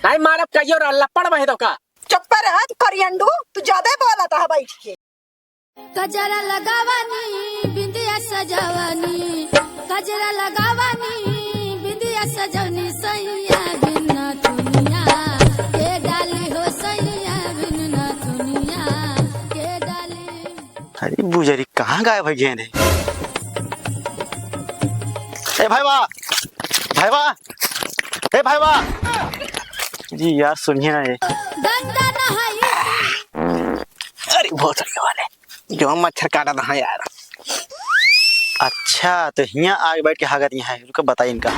हाय मारब कहियो और लपड़ बहे तो का चुप कर रहा करियंडू, तू ज्यादा बोला था बैठ के। गजरा लगावानी बिंदिया सजावानी, गजरा लगावानी बिंदिया सजवनी, सैया बिना दुनिया के डाली हो, सैया बिना दुनिया के डाली। अरे बुजरी कहाँ गायब है गेंद है? ए भाई वाह, भाई वाह, ए भाई वाह जी यार सुनिए ना ये। गंगा नहाई अरे बहुत सही वाले जो मच्छर काटा था यार। अच्छा तो यहाँ आगे बैठ के हागत यहाँ है, रुको बताइए इनका।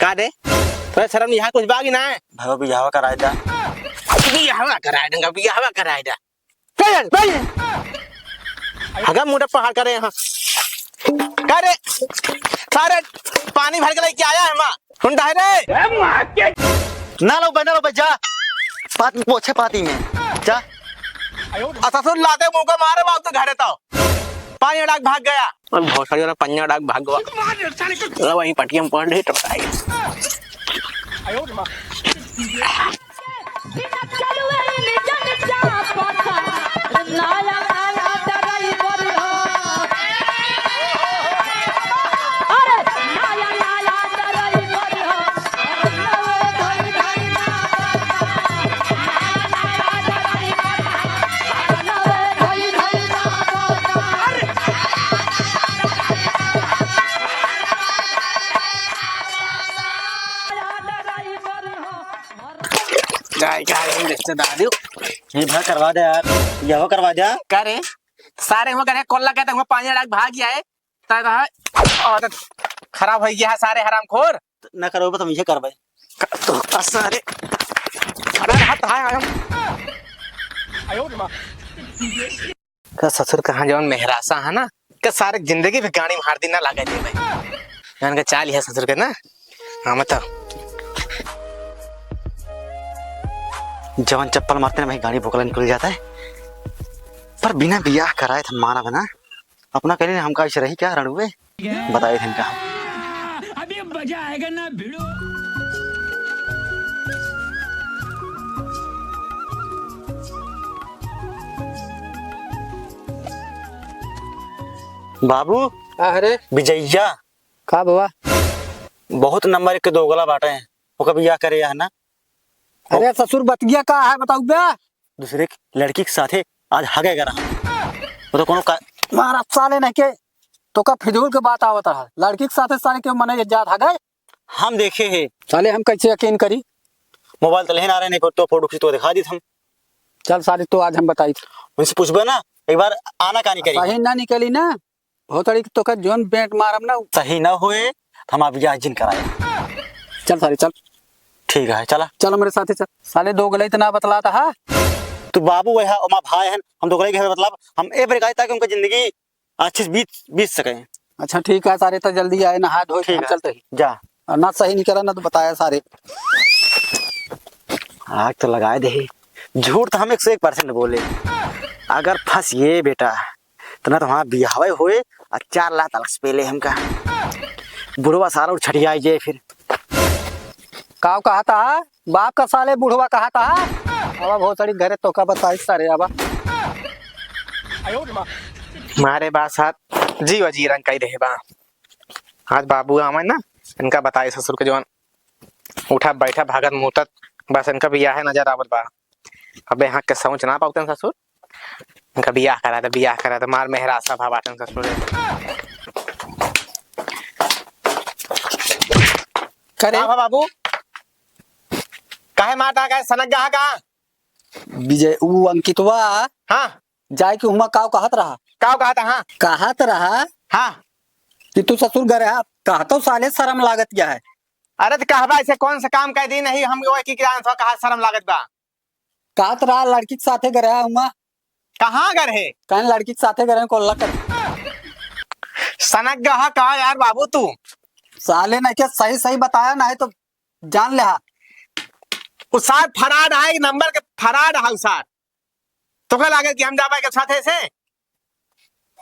का दे थोड़ा शर्म यहाँ कुछ बाकी ना है। भाई बियाह कराया था, बियाह कराए देंगे, बियाह कराए दे अगर मुंडा पहाड़ करे यहाँ करे सारे पानी भर के लेके आया है माँ सुनता है रे ना लो बना जा पात पोछे पाती में जा। ससुर लाते मुंह को मारे बाप तो घरे तो पानी डाक भाग गया और बहुत सारी पन्या डाक भाग गया वहीं पटिया में पड़ रही तो रिश्तेदार ये भाई करवा दे यार, यह करवा दे करे सारे हो करे कोल्ला कहते हैं पानी डाक भाग गया है और खराब हो गया है सारे हरामखोर ना करो तो मुझे करवाए तो सारे अरे हाथ आया का ससुर कहाँ जवन मेहरासा है ना का सारे जिंदगी भी गाड़ी मार दी ना लगा दे भाई यान का चाल है ससुर के ना। हाँ मतलब जवन चप्पल मारते ना भाई गाड़ी भोकला निकल जाता है, पर बिना बियाह कराए थे माना बना अपना कह हमका ऐसे रही क्या रणुए बताए थे इनका। अभी मजा आएगा ना भिड़ो। बाबू अरे विजैया का बाबा बहुत नंबर के दो गला बांटे हैं वो कभी बियाह करे या ना। अरे ससुर बतिया का है बताऊ बे दूसरे लड़की के साथे आज हगे करा वो तो कोनो महाराज साले नहीं के तो का फिजूल के बात आवत है, लड़की के साथे साले के मने इज्जत है गए हम देखे है साले हम कैसे यकीन करी। मोबाइल तो लेन आ रहे नहीं तो फोटो खींच तो दिखा दी हम। चल साले तो आज हम बताई उनसे पूछबे ना एक बार आना का नहीं करी सही ना निकली ना बहुत तरीके तो का जोन बेट मारम ना सही ना हुए हम आप बियाह जिन कराया। चल साले चल ठीक है चला चलो मेरे साथे चल साले दो गले इतना बतलाता है तो बाबू वह हमारा भाई है हम तो के मतलब हम ए ब्रेक आए ताकि उनकी जिंदगी अच्छे से बीत सके। अच्छा ठीक है सारे तो जल्दी आए ना हाथ धो के चलते ही जा ना सही निकला ना तो बताया सारे आग तो लगाए दे झूठ तो हम 101% बोले अगर फंस ये बेटा तो ना तो वहाँ बिहावे हुए और 4 लाख तलाक पहले हमका बुढ़वा सारा उठ छठिया जाए फिर काव कहा था बाप का साले बुढ़वा कहा था अब बहुत सारी घरे तो का बताई सारे अब मारे बात साथ जी वजी रंग कही रहे बा आज बाबू आवे ना इनका बताए ससुर के जवन उठा बैठा भागत मुतत बस इनका बियाह है नजर आवत बा। अब यहाँ के सोच ना पाते ससुर इनका बियाह करा था मार मेहरासा भा बाटन ससुर करे हाँ बाबू काहे मारता काहे सनक गहा कहाँ विजय वो अंकितवा हाँ जाए कि हुमा काव कहत रहा हाँ कहत रहा हाँ कि तू ससुर घर है कहतो साले शर्म लागत क्या है। अरे तो कहबा ऐसे कौन सा काम कह दी नहीं हम की कहा शर्म लागत बा कहत रहा लड़की के साथे घर है हुमा कहाँ घर है कहीं लड़की के साथे घर को कर सनक गहा कहा यार बाबू तू साले ने क्या सही सही बताया ना है तो जान ले उसार फराड है नंबर के फराड है उसार तो क्या लागे कि हम जाबा के साथे से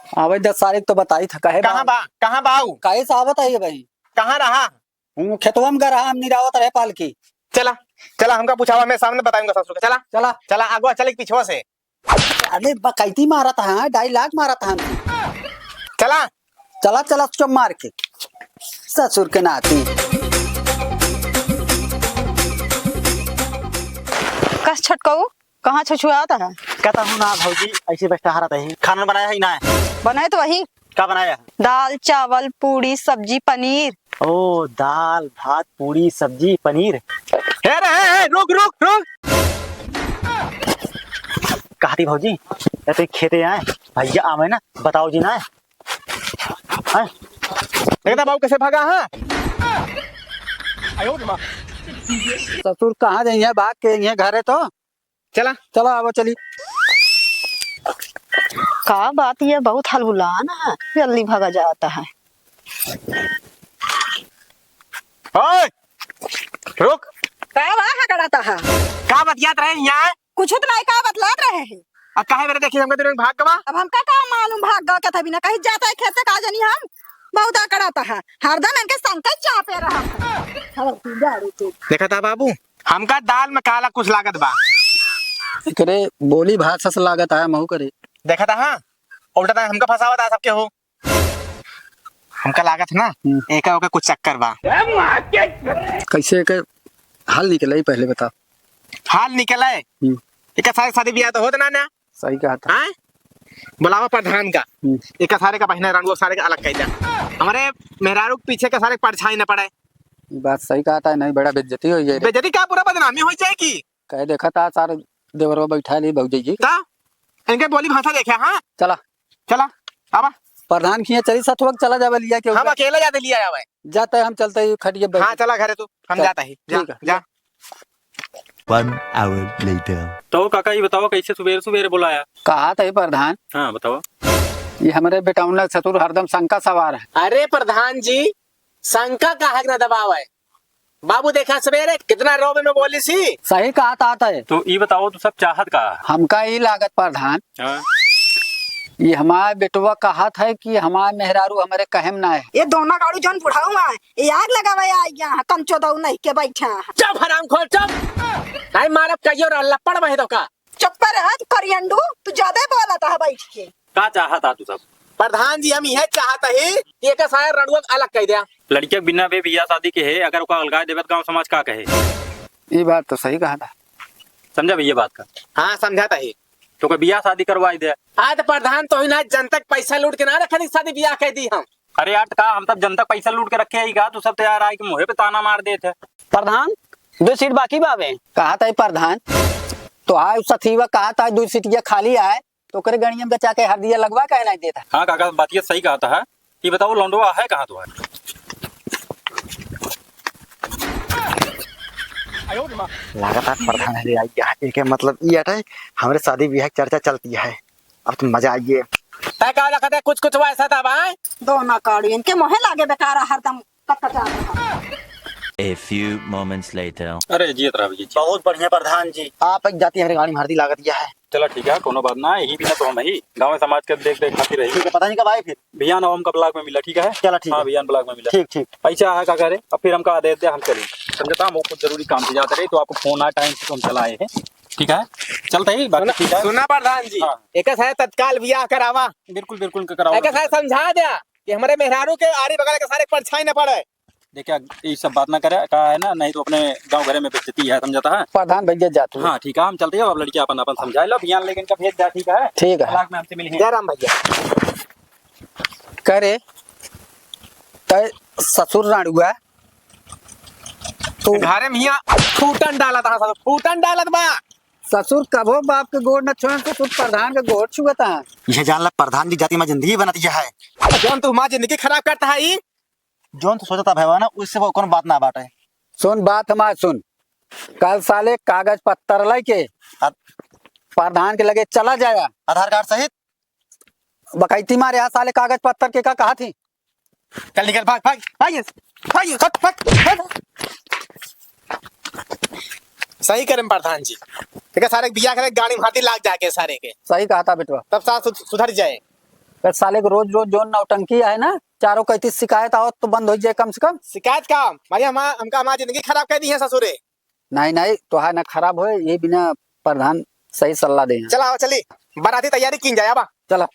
हाँ भाई 10 तारीख तो बताई था कहे कहाँ बाऊ काहे से आवत है भाई कहाँ रहा खेतवा में गरहा हम निरावत रहे पालकी। चला चला, हमका पूछावा मैं सामने बताऊंगा ससुर का। चला चला चला, आगवा चले पिछवा से। अरे बकैती मारा था, 2.5 लाख मारा था हमको। चला चला चला चुप मार के ससुर के नाती। कस छटकाऊ कहाँ छछुआता है? कहता हूँ ना भौजी, ऐसे बैठा रहता है। खाना बनाया है ना? बनाए तो वही क्या बनाया? दाल चावल पूरी सब्जी पनीर। ओ दाल भात पूरी सब्जी पनीर। रुक रुक रुक। कहा थी भौजी या तो खेते आए भैया आवे ना, बताओ जी ना। हाँ? देखता बाबू कैसे भागा। हाँ ससुर कहाँ जाइए भाग के, ये घर है तो चला चला अब चली। का बात ये बहुत हलबुलान है, जल्दी भागा जाता है। ओए रुक। कराता है का बतियात रहे यहाँ? कुछ तो नहीं का बतलात रहे हैं। अब काहे मेरे देखी हमका तुरंत भाग गवा। अब हमका का मालूम भाग गया क्या था, बिना कहीं जाता है खेत से का जानी हम। बहुत कराता है हरदम इनके संकट चापे रहा। देखा था बाबू, हमका दाल में काला कुछ लागत बा। करे बोली भाषा से लागत है महू करे। देखा था। हाँ उल्टा था हमका फंसावा था सबके हो। हमका लागत ना एका ओका कुछ चक्कर बा। कैसे के हाल निकले पहले बता। हाल निकला है एक सारे शादी ब्याह तो होता ना। सही कहा था। हाँ बुलावा प्रधान का एक सारे का बहना रंगो सारे का अलग कह दिया। हमारे मेहरारू के पीछे का सारे परछाई न पड़े। ये बात सही कहा था, नहीं बड़ा बेइज्जती हो जाए। बेइज्जती क्या, पूरा बदनामी हो जाएगी। कह देखा था सारे देवरवा बैठा ली भौजी जी। ता इनके बोली भाषा देखे। हाँ चला चला अब प्रधान खिया चली साथ वक्त चला जावे लिया क्यों? हम अकेले जाते लिया जावे। जाते हम चलते ही खटिए बैठ। हाँ चला घरे तू, हम चल, जाता ही। जा ठीक है। जा। 1 hour later. तो काका ये बताओ कैसे सुबेरे सुबेरे बुलाया? कहा था प्रधान, हाँ बताओ। ये हमारे बेटाउन ससुर हरदम शंका सवार है। अरे प्रधान जी शंका का हक न दबाव है। बाबू देखा सवेरे कितना रोबे में बोली सी। सही कहा था है। तो ये बताओ तू सब चाहत का? हमका ही लागत प्रधान, हाँ? ये हमारे बेटवा कहा था कि हमारे मेहरारू हमारे कहम ना है। ये दोनों गाड़ू जौन बुढ़ाऊ है ये आग लगावे यहाँ कंचो दऊ नहीं के बैठा है। चुप हराम खोर चुप। नहीं मारब कहियो रा लपड़ बहे तो का। चुप पर है करियंडू, तू ज्यादा बोलता है बैठ के। का चाहत तू सब? प्रधान जी हम यह चाहता है कि एक सारे रणुआ अलग कह दिया। लड़किया बिना बे बिया शादी के है, अगर ओका अलगाए देवे गांव समाज का कहे? ये बात तो सही कहा था। समझा भैया बात का? हाँ समझाता ही। तो कोई बिया शादी करवाई दे। आज प्रधान तो ना जनता के पैसा लूट के ना रखनी शादी ब्याह कह दी हम। अरे यार का हम सब जनता पैसा लूट के रखे ही का, तू सब तैयार आए कि मुहे पे ताना मार देते। प्रधान 2 सीट बाकी बावे। कहा था प्रधान तो आए सथीवा कहा था 2 सीटिया खाली आए तो करे गणियम का चाके हर दिया लगवा कहे नहीं देता। हाँ काका बात ये सही कहा था। ये बताओ लौंडवा है कहाँ तो है? लगातार प्रधान है एक मतलब ये है हमारे शादी ब्याह की चर्चा चलती है। अब तो मजा आइए। क्या लगा था कुछ कुछ वैसा था भाई। दोनों गाड़ू इनके मोहे लागे बेकार हरदम कटकटा। A few moments later. अरे जियत रहा भैया। बहुत बढ़िया प्रधान जी, आप एक जाती हमारी गाड़ी में हरदी लागत दिया है। चला ठीक है, कोनो बात ना, यही बिना तो हम ही गाँव समाज के देख देख खाती रही। ठीक है, पता नहीं कब आए फिर। भैया ना हमका ब्लॉक में मिला। ठीक है चला ठीक हाँ है। भैया ब्लॉक में मिला। ठीक ठीक। ऐसा है का करे, अब फिर हमका आदेश दे हम चले। समझता हम कुछ जरूरी काम से जाते रहे तो आपको फोन आया टाइम से तो हम चला आए हैं। ठीक है चलते ही बाकी ठीक है। सुना प्रधान जी हाँ। एक सारे तत्काल ब्याह करावा। बिल्कुल बिल्कुल कराओ। एक सारे समझा दिया कि हमारे मेहरारू के आरी बगल के सारे परछाई न पड़े। देखिए ये सब बात ना करे का है ना, नहीं तो अपने गांव घरे में बेइज्जती है। समझता है? प्रधान भैया जाते हैं। हाँ ठीक है हम चलते हैं। अब लड़की अपन अपन समझा लो बयान लेकिन का भेज जा। ठीक है ठीक है। ब्लॉक में हमसे मिलेंगे। जय राम भैया। करे तय ससुर राणुआ तो घरे में हिया फूटन डाला था। सब फूटन डालत बा। ससुर कभो बाप के गोड़ न छुए तो प्रधान के गोड़ छुअता है। यह जान ला प्रधान जी जाति में जिंदगी बनाती है। जौन तू हमारी जिंदगी खराब करता है ई। जोन तो सोचता भैया ना उससे वो कौन बात ना बाटे। सुन बात हमार सुन, कल साले कागज पत्तर लेके प्रधान के लगे चला जाया आधार कार्ड सहित। बकैती मारे यहाँ साले कागज पत्तर के का कहा थी। चल निकल भाग भाग भाग भाग फट फट। सही करें प्रधान जी। ठीक है सारे बिया करे गाड़ी में हाथी लाग जाके सारे के। सही कहा था बेटवा। तब साथ सुधर जाए। बस साले को रोज रोज जो नौटंकी है ना, चारों कहती शिकायत आओ तो बंद हो जाए कम से कम। शिकायत का भाई हमका हमारी जिंदगी खराब कर दी है ससुरे। नहीं नहीं तो है ना खराब हो, ये बिना प्रधान सही सलाह दे। चला चली बाराती तैयारी की जाए। चला।